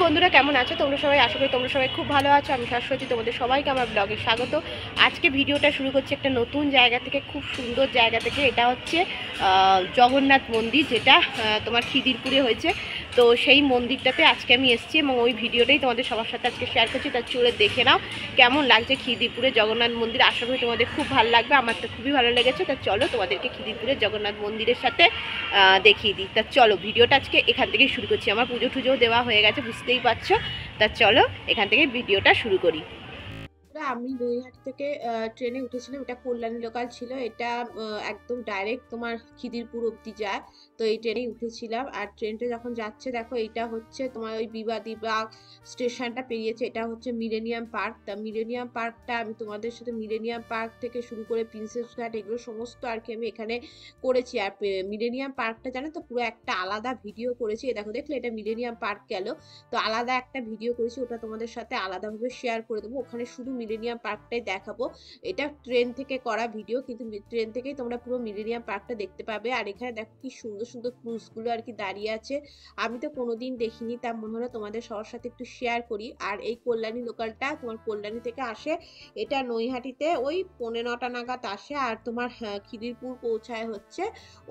বন্ধুরা কেমন আছো তোমরা সবাই? আশা করি তোমরা সবাই খুব ভালো আছো। আমি শাশ্বতী, তোমাদের সবাইকে আমার ব্লগে স্বাগত। আজকে ভিডিওটা শুরু করছি একটা নতুন জায়গা থেকে, খুব সুন্দর জায়গা থেকে। এটা হচ্ছে জগন্নাথ মন্দির, যেটা তোমার খিদিরপুরে হয়েছে। তো সেই মন্দিরটাতে আজকে আমি এসেছি এবং ওই ভিডিওটাই তোমাদের সবার সাথে আজকে শেয়ার করছি। তার চলে দেখে নাও কেমন লাগছে খিদিরপুরে জগন্নাথ মন্দির। আশা করি তোমাদের খুব ভালো লাগবে, আমার তো খুবই ভালো লেগেছে। তা চলো তোমাদেরকে খিদিরপুরে জগন্নাথ মন্দিরের সাথে দেখিয়ে দিই। তা চলো ভিডিওটা আজকে এখান থেকেই শুরু করছি। আমার পুজো টুজোও দেওয়া হয়ে গেছে, বুঝতেই পারছো। তা চলো এখান থেকে ভিডিওটা শুরু করি। আমি নৈহাটি থেকে ট্রেনে উঠেছিলাম। এটা কল্যাণী লোকাল ছিল। এটা একদম ডাইরেক্ট তোমার খিদিরপুর অব্দি যায়। তো এই ট্রেনেই উঠেছিলাম। আর ট্রেনটা যখন যাচ্ছে দেখো, এটা হচ্ছে তোমার ওই বিবাদী বাগ স্টেশনটা পেরিয়েছে। এটা হচ্ছে মিলেনিয়াম পার্ক। তা মিলেনিয়াম পার্কটা আমি তোমাদের সাথে মিলেনিয়াম পার্ক থেকে শুরু করে প্রিন্সেস ঘাট এগুলো সমস্ত আর কি আমি এখানে করেছি। আর মিলেনিয়াম পার্কটা জানো তো পুরো একটা আলাদা ভিডিও করেছি। দেখো, দেখলে এটা মিলেনিয়াম পার্ক গেল। তো আলাদা একটা ভিডিও করেছি, ওটা তোমাদের সাথে আলাদাভাবে শেয়ার করে দেবো। ওখানে শুধু মিলেনিয়াম পার্কটাই দেখাবো। এটা ট্রেন থেকে করা ভিডিও, কিন্তু ট্রেন থেকেই তোমরা পুরো মিলেনিয়াম পার্কটা দেখতে পাবে। আর এখানে দেখো কি সুন্দর সুন্দর ক্রুজগুলো আর কি দাঁড়িয়ে আছে। আমি তো কোনোদিন দেখিনি, তা মনে হলো তোমাদের সবার সাথে একটু শেয়ার করি। আর এই কল্যাণী লোকালটা তোমার কল্যাণী থেকে আসে, এটা নৈহাটিতে ওই 9:45 নাগাদ আসে। আর তোমার খিদিরপুর পৌঁছায় হচ্ছে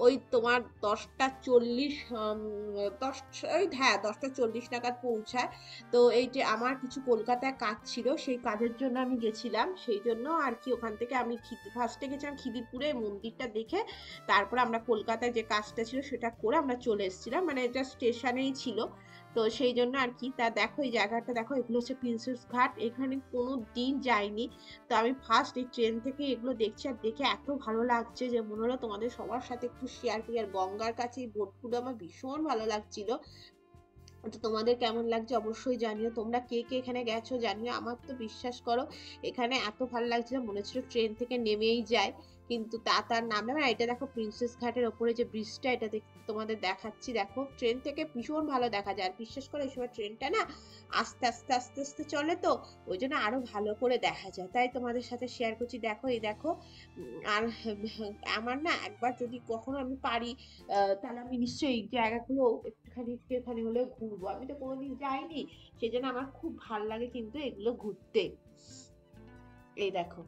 ওই তোমার 10:40, 10:40 নাগাদ পৌঁছায়। তো এই যে আমার কিছু কলকাতায় কাজ ছিল, সেই কাজের জন্য আমি গেছিলাম। সেই জন্য আর কি ওখান থেকে আমি ফার্স্টে গেছিলাম খিদিরপুরে মন্দিরটা দেখে। তারপর আমরা কলকাতায় যে কাজটা ছিল সেটা করে আমরা চলে এসেছিলাম, মানে এটা স্টেশনেই ছিল। তো সেই জন্য আর কি। তা দেখো এই জায়গাটা দেখো, এগুলো হচ্ছে প্রিন্সেস ঘাট। এখানে কোনো দিন যাইনি। তো আমি ফার্স্ট এই ট্রেন থেকে এগুলো দেখছি, আর দেখে এত ভালো লাগছে যে মনে হলো তোমাদের সবার সাথে একটু শেয়ার করি। আর গঙ্গার কাছে এই বোটগুলো আমার ভীষণ ভালো লাগছিল। তো তোমাদের কেমন লাগছে অবশ্যই জানিও। তোমরা কে কে এখানে গেছো জানিও। আমার তো বিশ্বাস করো এখানে এত ভালো লাগছিল, মনে হচ্ছিল ট্রেন থেকে নেমেই যায়, কিন্তু তা তার নামে না। এটা দেখো প্রিন্সেস ঘাটের ওপরে যে ব্রিজটা, এটা তোমাদের দেখাচ্ছি। দেখো ট্রেন থেকে ভীষণ ভালো দেখা যায়। আর বিশ্বাস করো এই সময় ট্রেনটা না আস্তে আস্তে আস্তে আস্তে চলে, তো ওই জন্য আরো ভালো করে দেখা যায়। তাই তোমাদের সাথে শেয়ার করছি। দেখো এই দেখো। আর আমার না একবার যদি কখনো আমি পারি, তাহলে আমি নিশ্চয়ই এই জায়গাগুলো একটুখানি একটুখানি হলেও ঘুরবো। আমি তো কোনোদিন যাইনি, সেই জন্য আমার খুব ভালো লাগে কিন্তু এগুলো ঘুরতে। এই দেখো,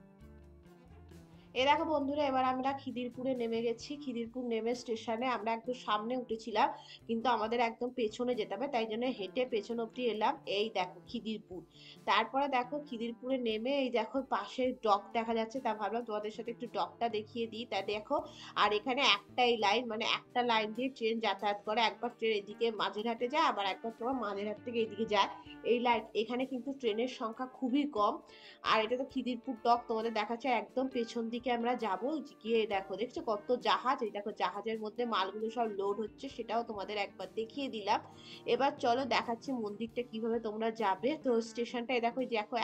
দেখো বন্ধুরা, এবার আমরা খিদিরপুরে নেমে গেছি। খিদিরপুর নেমে স্টেশনে আমরা একদম সামনে উঠেছিলাম, কিন্তু আমাদের একদম পেছনে যেতে হবে, তাই জন্য হেঁটে পেছন অব্দি এলাম। এই দেখো খিদিরপুর। তারপরে দেখো খিদিরপুরে নেমে এই দেখো পাশে ডক দেখা যাচ্ছে। তা ভাবলাম তোমাদের সাথে একটু ডকটা দেখিয়ে দিই। তা দেখো, আর এখানে একটাই লাইন, মানে একটা লাইন দিয়ে ট্রেন যাতায়াত করে। একবার ট্রেন এদিকে মাঝেরহাটে যায়, আবার একবার তোমার মাঝেরহাট থেকে এদিকে যায়। এই লাইন, এখানে কিন্তু ট্রেনের সংখ্যা খুবই কম। আর এটা তো খিদিরপুর ডক তোমাদের দেখাচ্ছে। একদম পেছন দিকে আমরা যাবো, গিয়ে দেখো, দেখছো কত জাহাজ। এই দেখো জাহাজের মধ্যে মালগুলো সব লোড হচ্ছে, সেটাও তোমাদের একবার দেখিয়ে দিলাম। এবার চলো দেখাচ্ছি মন্দিরটা কিভাবে তোমরা যাবে। তো স্টেশনটা এই দেখো, দেখো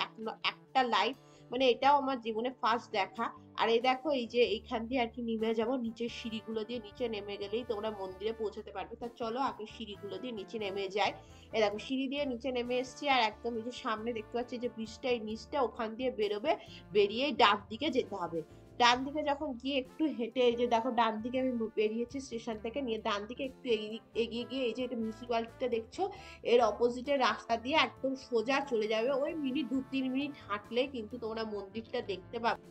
একটা লাইন, মানে এটাও আমার জীবনে ফার্স্ট দেখা। আর এই দেখো এই যে এইখান দিয়ে আর কি নেমে যাবো, নিচের সিঁড়িগুলো দিয়ে নিচে নেমে গেলেই তোমরা মন্দিরে পৌঁছাতে পারবে। তা চলো আগে সিঁড়িগুলো দিয়ে নিচে নেমে যাই। এই দেখো সিঁড়ি দিয়ে নিচে নেমে এসেছি, আর একদম এই যে সামনে দেখতে পাচ্ছি যে ব্রিজটা, এই নিচটা ওখান দিয়ে বেরোবে, বেরিয়ে ডান দিকে যেতে হবে। ডান দিকে যখন গিয়ে একটু হেঁটে, এই যে দেখো ডান দিকে আমি বেরিয়েছি স্টেশন থেকে, নিয়ে ডান দিকে একটু এগিয়ে গিয়ে এই যে এটা মিউনিসিপ্যালিটিটা দেখছো, এর অপোজিটের রাস্তা দিয়ে একদম সোজা চলে যাবে। ওই 2-3 মিনিট হাঁটলেই কিন্তু তোমরা মন্দিরটা দেখতে পাবে।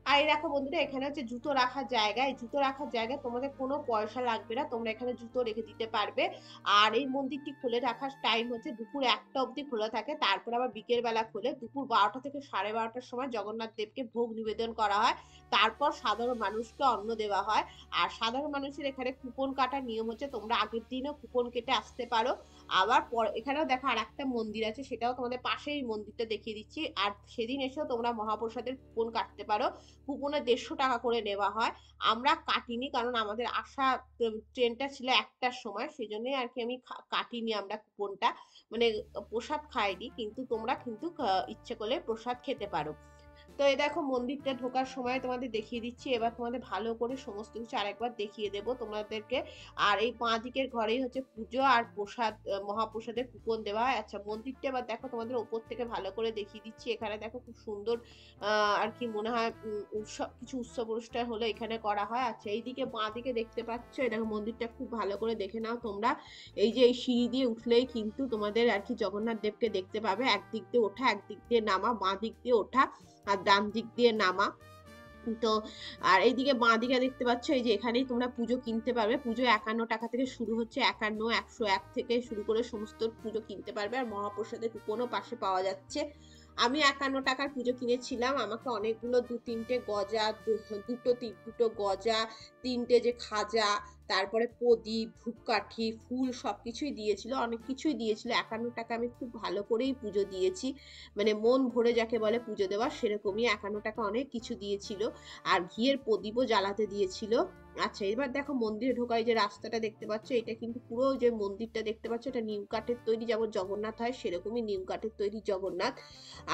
আর এই দেখো বন্ধুরা, এখানে হচ্ছে জুতো রাখার জায়গা। এই জুতো রাখার জায়গায় তোমাদের কোনো পয়সা লাগবে না, তোমরা এখানে জুতো রেখে দিতে পারবে। আর এই মন্দিরটি খুলে রাখার টাইম হচ্ছে দুপুর 1টা অবধি খোলা থাকে। তারপর আবার বিকেল বেলা খোলে। দুপুর 12টা থেকে 12:30টার সময় জগন্নাথ দেবকে ভোগ নিবেদন করা হয়। তারপর সাধারণ মানুষকে অন্ন দেওয়া হয়। আর সাধারণ মানুষের এখানে কুপন কাটার নিয়ম হচ্ছে, তোমরা আগের দিনও কুপন কেটে আসতে পারো। আবার এখানেও দেখো আর একটা মন্দির আছে, সেটাও তোমাদের পাশেই মন্দিরটা দেখিয়ে দিচ্ছি। আর সেদিন এসেও তোমরা মহাপ্রসাদের কুপন কাটতে পারো। কুপনে 150 টাকা করে নেওয়া হয়। আমরা কাটিনি, কারণ আমাদের আসা ট্রেনটা ছিল 1টার সময়, সেই জন্যই আর কি আমি কাটিনি আমরা কুপনটা। মানে প্রসাদ খাইনি, কিন্তু তোমরা কিন্তু ইচ্ছে করলে প্রসাদ খেতে পারো। তো এই দেখো মন্দিরটা ঢোকার সময় তোমাদের দেখিয়ে দিচ্ছি। এবার তোমাদের ভালো করে সমস্ত কিছু আরেকবার দেখিয়ে দেব তোমাদেরকে। আর এই বাঁ দিকের ঘরেই হচ্ছে পুজো আর প্রসাদ, মহাপ্রসাদের কুপন দেওয়া হয়। আচ্ছা মন্দিরটা এবার দেখো তোমাদের উপর থেকে ভালো করে দেখিয়ে দিচ্ছি। এখানে দেখো খুব সুন্দর আর কি মনে হয় উৎসব অনুষ্ঠান হলে এখানে করা হয়। আচ্ছা এইদিকে বাঁ দিকে দেখতে পাচ্ছ, এই দেখো মন্দিরটা খুব ভালো করে দেখে নাও তোমরা। এই যে এই সিঁড়ি দিয়ে উঠলেই কিন্তু তোমাদের আর কি জগন্নাথ দেবকে দেখতে পাবে। একদিক দিয়ে ওঠা, একদিক দিয়ে নামা, বাঁ দিক দিয়ে ওঠা আর ডান দিক দিয়ে নামা। তো আর এইদিকে বাঁ দিকে দেখতে পাচ্ছ, এই যে এখানেই তোমরা পুজো কিনতে পারবে। পুজো 51 টাকা থেকে শুরু হচ্ছে, 51, 101 থেকে শুরু করে সমস্ত পুজো কিনতে পারবে। আর মহাপ্রসাদের কুপনও পাশে পাওয়া যাচ্ছে। আমি 51 টাকার পুজো কিনেছিলাম। আমাকে অনেকগুলো 2-3টে গজা, দুটো গজা, 3টে যে খাজা, তারপরে প্রদীপ, ধূপকাঠি, ফুল সবকিছুই দিয়েছিল, অনেক কিছুই দিয়েছিল। 51 টাকা আমি খুব ভালো করেই পুজো দিয়েছি, মানে মন ভরে যাকে বলে পুজো দেওয়া, সেরকমই 51 টাকা অনেক কিছু দিয়েছিল। আর ঘিয়ের প্রদীপও জ্বালাতে দিয়েছিল। আচ্ছা এবার দেখো মন্দিরে ঢোকায় যে রাস্তাটা দেখতে পাচ্ছ, এটা কিন্তু পুরো যে মন্দিরটা দেখতে পাচ্ছ এটা নিম কাঠের তৈরি, যেমন জগন্নাথ হয় সেরকমই নিম কাঠের তৈরি জগন্নাথ।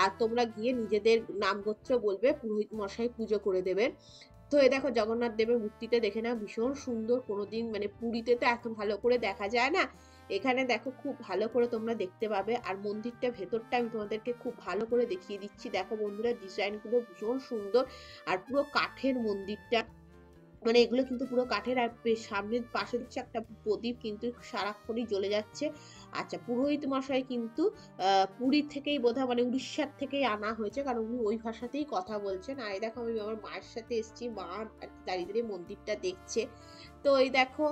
আর তোমরা গিয়ে নিজেদের নাম গোত্র বলবে, পুরোহিত মশাই পুজো করে দেবেন। তো এই দেখো জগন্নাথ দেবের মূর্তিটা দেখে নাও, ভীষণ সুন্দর। কোনোদিন মানে পুরীতে তো এত ভালো করে দেখা যায় না, এখানে দেখো খুব ভালো করে তোমরা দেখতে পাবে। আর মন্দিরটা ভেতরটা আমি তোমাদেরকে খুব ভালো করে দেখিয়ে দিচ্ছি। দেখো বন্ধুরা ডিজাইন গুলো ভীষণ সুন্দর, আর পুরো কাঠের মন্দিরটা, মানে এগুলো কিন্তু পুরো কাঠের। আর সামনের পাশে দিচ্ছে একটা প্রদীপ কিন্তু সারাক্ষণই জ্বলে যাচ্ছে। আচ্ছা পুরোহিত মশাই কিন্তু পুরী থেকেই বোধহয়, মানে উড়িষ্যার থেকেই আনা হয়েছে, কারণ উনি ওই ভাষাতেই কথা বলছেন। আর এই দেখো আমি আমার মায়ের সাথে এসেছি, মা দাঁড়িয়ে দাঁড়িয়ে মন্দিরটা দেখছে। তো এই দেখো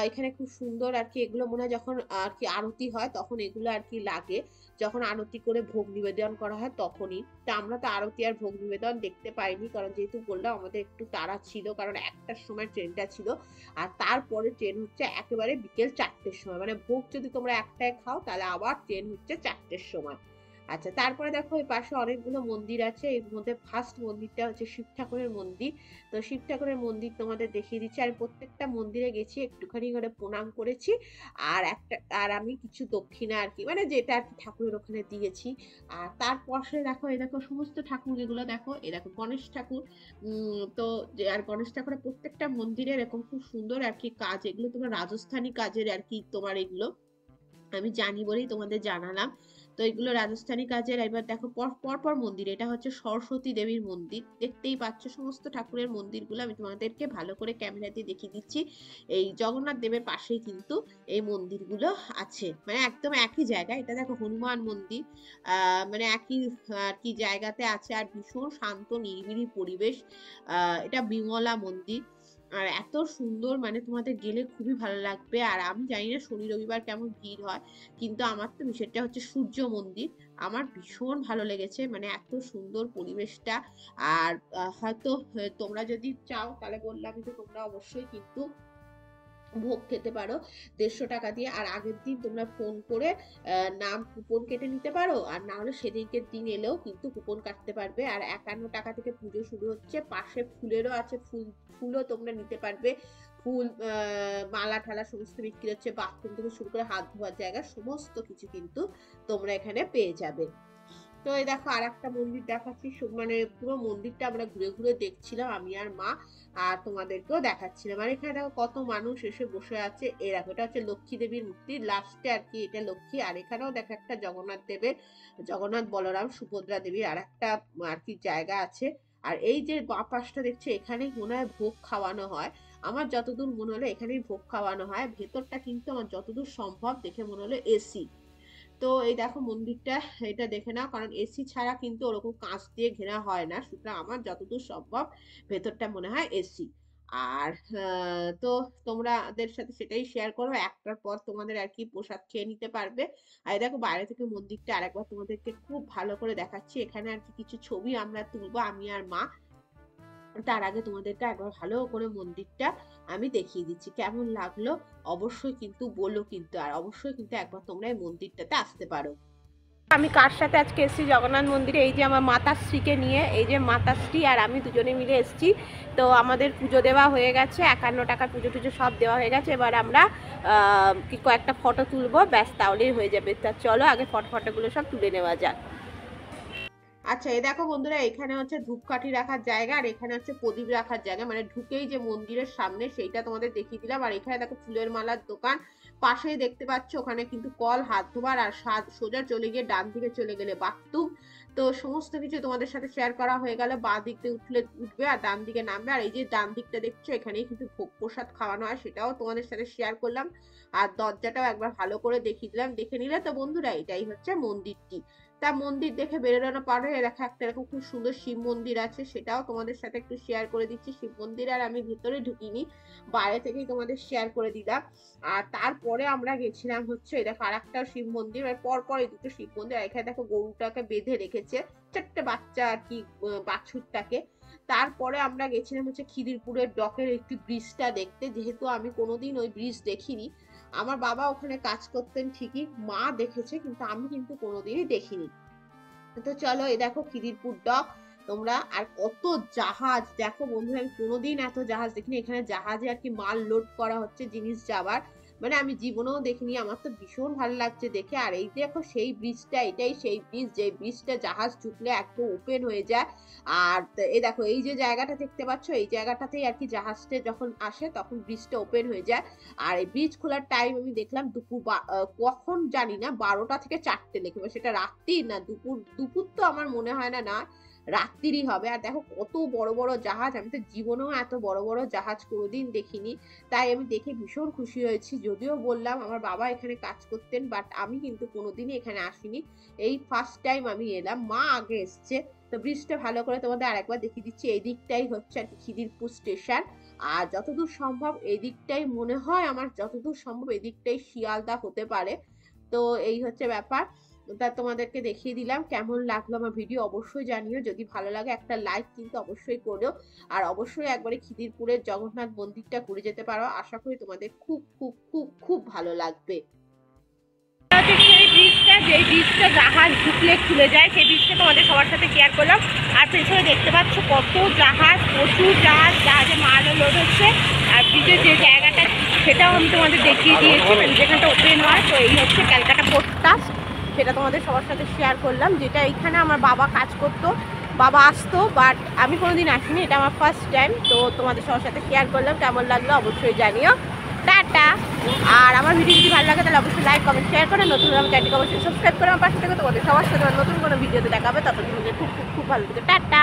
এখানে খুব সুন্দর আর কি, এগুলো মনে হয় যখন আর কি আরতি হয় তখন এগুলো আর কি লাগে, যখন আরতি করে ভোগ নিবেদন করা হয় তখনই। তা আমরা তো আরতি আর ভোগ নিবেদন দেখতে পাইনি, কারণ যেহেতু বললাম আমাদের একটু তাড়া ছিল, কারণ 1টার সময় ট্রেনটা ছিল। আর তারপরে ট্রেন হচ্ছে একেবারে বিকেল 4টের সময়, মানে ভোগ যদি তোমরা 1টায় খাও তাহলে আবার ট্রেন হচ্ছে 4টের সময়। আচ্ছা তারপরে দেখো এই পাশে অনেকগুলো মন্দির আছে, এর মধ্যে ফার্স্ট মন্দিরটা হচ্ছে শিব ঠাকুরের মন্দির। তো শিব ঠাকুরের মন্দির তোমাদের দেখিয়ে দিচ্ছি। আর প্রত্যেকটা মন্দিরে গেছি, একটুখানি করে প্রণাম করেছি। আর আমি কিছু দক্ষিণা আর কি, মানে যেটা আর কি ঠাকুরের ওখানে দিয়েছি। আর তারপর দেখো এই দেখো সমস্ত ঠাকুর এগুলো দেখো, এই দেখো গণেশ ঠাকুর। তো আর গণেশ ঠাকুরের প্রত্যেকটা মন্দিরে এরকম খুব সুন্দর আর কি কাজ, এগুলো তোমার রাজস্থানী কাজের আর কি, তোমার এগুলো আমি জানি বলেই তোমাদের জানালাম। তো এগুলো রাজস্থানী কাজের। এবার দেখো পরপর মন্দির, এটা হচ্ছে সরস্বতী দেবীর মন্দির, দেখতেই পাচ্ছ সমস্ত ঠাকুরের মন্দিরগুলো আমি তোমাদেরকে ভালো করে ক্যামেরা দিয়ে দেখিয়ে দিচ্ছি। এই জগন্নাথ দেবের পাশেই কিন্তু এই মন্দিরগুলো আছে, মানে একদম একই জায়গায়। এটা দেখো হনুমান মন্দির, মানে একই আর কি জায়গাতে আছে। আর ভীষণ শান্ত নিরিবিলি পরিবেশ। এটা বিমলা মন্দির। আর এত সুন্দর, মানে তোমাদের গেলে খুবই ভালো লাগবে। আর আমি জানি না শনি রবিবার কেমন ভিড় হয়, কিন্তু আমার তো সেটা হচ্ছে সূর্য মন্দির, আমার ভীষণ ভালো লেগেছে, মানে এত সুন্দর পরিবেশটা। আর হয়তো তোমরা যদি চাও তাহলে বললাম যে তোমরা অবশ্যই কিন্তু ভোগ খেতে পারো 150 টাকা দিয়ে। আর আগের দিন তোমরা ফোন করে নাম কুপন কেটে নিতে পারো, আর না হলে সেদিনকের দিন এলেও কিন্তু কুপন কাটতে পারবে। আর 51 টাকা থেকে পুজো শুরু হচ্ছে। পাশে ফুলেরও আছে, ফুলও তোমরা নিতে পারবে। ফুল, মালা ঠালা সমস্ত বিক্রি হচ্ছে, বাথরুম থেকে শুরু করে হাত ধোয়ার জায়গা সমস্ত কিছু কিন্তু তোমরা এখানে পেয়ে যাবে। তো এই দেখো আর একটা মন্দির দেখাচ্ছি, মানে পুরো মন্দিরটা আমরা ঘুরে ঘুরে দেখছিলাম আমি আর মা, আর তোমাদেরকেও দেখাচ্ছিলাম। আর এখানে দেখো কত মানুষ এসে বসে আছে। এই দেখো এটা হচ্ছে লক্ষ্মী দেবীর মূর্তি, লাস্টে আর কি এটা লক্ষ্মী। আর এখানেও দেখো একটা জগন্নাথ দেবের, জগন্নাথ বলরাম সুভদ্রা দেবীর আর একটা আর কি জায়গা আছে। আর এই যে বাঁ পাশটা দেখছে, এখানেই মনে হয় ভোগ খাওয়ানো হয়। আমার যতদূর মনে হলো এখানেই ভোগ খাওয়ানো হয়। ভেতরটা কিন্তু আমার যতদূর সম্ভব দেখে মনে হলো এসি। তো এই দেখো মন্দিরটা, এটা দেখে নাও, কারণ এসি ছাড়া কিন্তু ওরকম কাঁচ দিয়ে ঘেরা হয় না, সুতরাং আমার যতদূর সম্ভব ভেতরটা মনে হয় এসি। আর তো তোমাদের সাথে সেটাই শেয়ার করো, 1টার পর তোমাদের আর কি প্রসাদ খেয়ে নিতে পারবে। আর দেখো বাইরে থেকে মন্দিরটা আরেকবার তোমাদেরকে খুব ভালো করে দেখাচ্ছি। এখানে আর কি কিছু ছবি আমরা তুলবো আমি আর মা, তার আগে তোমাদেরকে একবার ভালো করে মন্দিরটা আমি দেখিয়ে দিচ্ছি, কেমন লাগলো অবশ্যই কিন্তু বলো কিন্তু। আর অবশ্যই কিন্তু একবার তোমরা এই মন্দিরটাতে আসতে পারো। আমি কার সাথে আজকে এসেছি জগন্নাথ মন্দিরে, এই যে আমার মাতাশ্রীকে নিয়ে, এই যে মাতাশ্রী আর আমি দুজনে মিলে এসেছি। তো আমাদের পুজো দেওয়া হয়ে গেছে, 51 টাকার পুজো টুজো সব দেওয়া হয়ে গেছে। এবার আমরা কি কয়েকটা ফটো তুলবো, ব্যাস তাহলেই হয়ে যাবে। তা চলো আগে ফটোগুলো সব তুলে নেওয়া যাক। আচ্ছা, এই দেখো বন্ধুরা, এখানে হচ্ছে ধূপকাঠি রাখার জায়গা আর এখানে হচ্ছে প্রদীপ রাখার জায়গা, মানে ঢুকেই যে মন্দিরের সামনে সেইটা তোমাদের দেখিয়ে দিলাম। আর এখানে দেখো ফুলের মালার দোকান, পাশেই দেখতে পাচ্ছ ওখানে কিন্তু কল, হাত ধোবার, আর সোজা চলে গিয়ে ডান দিকে চলে গেলে বাথরুম। তো সমস্ত কিছু তোমাদের সাথে শেয়ার করা হয়ে গেল। বাঁ দিক দিয়ে উঠবে আর ডান দিকে নামবে। আর এই যে ডান দিকটা দেখছো, এখানেই কিন্তু ভোগ প্রসাদ খাওয়ানো হয়, সেটাও তোমাদের সাথে শেয়ার করলাম। আর দরজাটাও একবার ভালো করে দেখিয়ে দিলাম, দেখে নিলে তো বন্ধুরা। এটাই হচ্ছে মন্দিরটি। তা মন্দির দেখে বেরোনো পার হয়ে দেখা একটা এরকম খুব সুন্দর শিব মন্দির আছে, সেটাও তোমাদের সাথে একটু শেয়ার করে দিচ্ছি। শিব মন্দির আর আমি ভিতরে ঢুকিনি, বাইরে থেকেই তোমাদের শেয়ার করে দিলাম। আর তারপরে আমরা গেছিলাম হচ্ছে এই দেখো আর একটা শিব মন্দির, আর পরপর এই দুটো শিব মন্দির। আর এখানে দেখো গরুটাকে বেঁধে রেখেছে, চারটে বাচ্চা আর কি, বাছুরটাকে। তারপরে আমরা গেছিলাম হচ্ছে খিদিরপুরের ডকের একটি ব্রিজটা দেখতে, যেহেতু আমি কোনোদিন ওই ব্রিজ দেখিনি। আমার বাবা ওখানে কাজ করতেন ঠিকই, মা দেখেছে, কিন্তু আমি কিন্তু কোনোদিনই দেখিনি। তো চলো, এই দেখো খিদিরপুর ডক তোমরা। আর কত জাহাজ দেখো বন্ধুরা, আমি কোনোদিন এত জাহাজ দেখিনি। এখানে জাহাজে আর কি মাল লোড করা হচ্ছে, জিনিস যাবার, মানে আমি জীবনেও দেখিনি। আমার তো ভীষণ ভালো লাগছে দেখে। আর এই দেখো সেই ব্রিজটা, এটাই সেই ব্রিজ, যে ব্রিজটা জাহাজ ঢুকলে একদম ওপেন হয়ে যায়। আর এই দেখো এই যে জায়গাটা দেখতে পাচ্ছ, এই জায়গাটাতেই আর কি জাহাজটা যখন আসে তখন ব্রিজটা ওপেন হয়ে যায়। আর এই ব্রিজ খোলার টাইম আমি দেখলাম দুপুর, কখন জানি না, 12টা থেকে 4টে লেখে, সেটা রাত্রি না দুপুর। দুপুর তো আমার মনে হয় না, না রাত্রিরই হবে। আর দেখো কত বড় বড় জাহাজ, আমি তো জীবনেও এত বড় বড় জাহাজ কোনোদিন দেখিনি। তাই আমি দেখে ভীষণ খুশি হয়েছি। যদিও বললাম আমার বাবা এখানে কাজ করতেন, বাট আমি কিন্তু কোনোদিনই এখানে আসিনি, এই ফার্স্ট টাইম আমি এলাম। মা আগে এসছে। তো ব্রিজটা ভালো করে তোমাদের আরেকবার দেখিয়ে দিচ্ছি। এই দিকটাই হচ্ছে আর কি খিদিরপুর স্টেশন। আর যতদূর সম্ভব এই দিকটাই মনে হয় আমার, যতদূর সম্ভব এই দিকটাই শিয়ালদা হতে পারে। তো এই হচ্ছে ব্যাপার। তা তোমাদেরকে দেখিয়ে দিলাম। কেমন লাগলো আমার ভিডিও অবশ্যই জানিও, যদি ভালো লাগে একটা লাইক কিন্তু অবশ্যই করো। আর অবশ্যই একবারে খিদিরপুরের জগন্নাথ মন্দিরটা ঘুরে যেতে পারো, আশা করি তোমাদের খুব খুব খুব খুব ভালো লাগবে। সেই ব্রিজটা, যেই ব্রিজটা জাহাজ ঢুকলে খুলে যায়, সেই ব্রিজটা তোমাদের সবার সাথে শেয়ার করলাম। আর পেছনে দেখতে পাচ্ছ কত জাহাজ, প্রচুর জাহাজ, জাহাজে মালও লোড হচ্ছে। আর ব্রিজের যে জায়গাটা সেটাও আমি তোমাদের দেখিয়ে দিয়েছি, যেখানটা ওপেন হয়। তো এই হচ্ছে ক্যালকাটা পোর্ট ট্রাস্ট, সেটা তোমাদের সবার সাথে শেয়ার করলাম। যেটা এইখানে আমার বাবা কাজ করতো, বাবা আসতো, বাট আমি কোনোদিন আসিনি, এটা আমার ফার্স্ট টাইম। তো তোমাদের সবার সাথে শেয়ার করলাম। কেমন লাগলো অবশ্যই জানিও। টাটা। আর আমার ভিডিও যদি ভালো লাগে তাহলে অবশ্যই লাইক, কমেন্ট, শেয়ার করে, নতুন আমার চ্যানেলকে অবশ্যই সাবস্ক্রাইব করে আমার পাশে থেকে। তোমাদের সবার সাথে নতুন কোনো ভিডিওতে দেখাবে, ততদিন খুব খুব খুব ভালো থেকে টাটা।